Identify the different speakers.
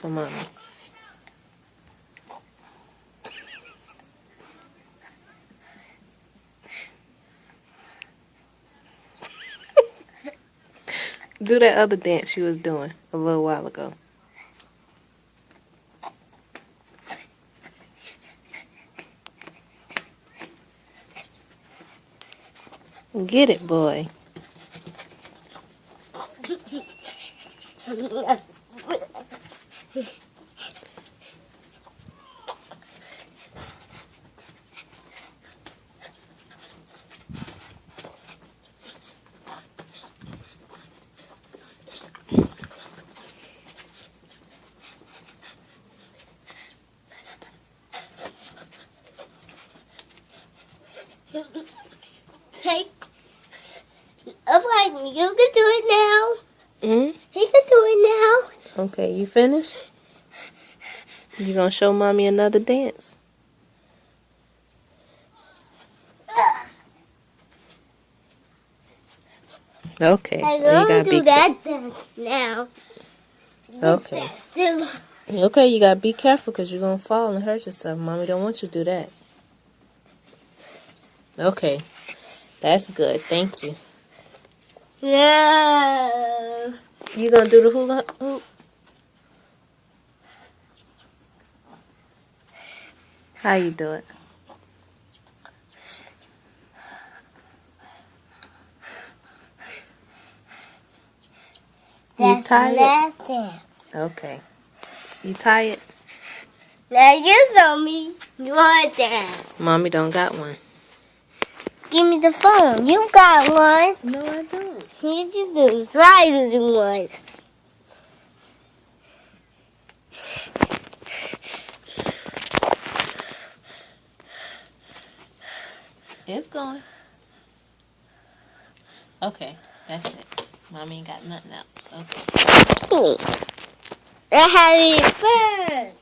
Speaker 1: for mommy. Do that other dance you was doing a little while ago. Get it, boy.
Speaker 2: Take. Okay, you can do it now.
Speaker 1: Hmm?
Speaker 2: He can do it now.
Speaker 1: Okay, you finished? You gonna show mommy another dance? Okay.
Speaker 2: I'm
Speaker 1: well, you
Speaker 2: going
Speaker 1: gotta
Speaker 2: to do
Speaker 1: be
Speaker 2: that dance now.
Speaker 1: Okay.
Speaker 2: Still.
Speaker 1: Okay, you gotta be careful because you're gonna fall and hurt yourself. Mommy don't want you to do that. Okay. That's good. Thank you.
Speaker 2: No.
Speaker 1: You gonna do the hula hoop? How you do it? You
Speaker 2: That's the
Speaker 1: tired?
Speaker 2: last dance.
Speaker 1: Okay. You tired?
Speaker 2: Now you show me your dance.
Speaker 1: Mommy don't got one.
Speaker 2: Give me the phone. You got one.
Speaker 1: No, I don't.
Speaker 2: Here you do. Try to do one.
Speaker 1: It's going. Okay, that's it. Mommy ain't got nothing else. Okay.
Speaker 2: I had it first.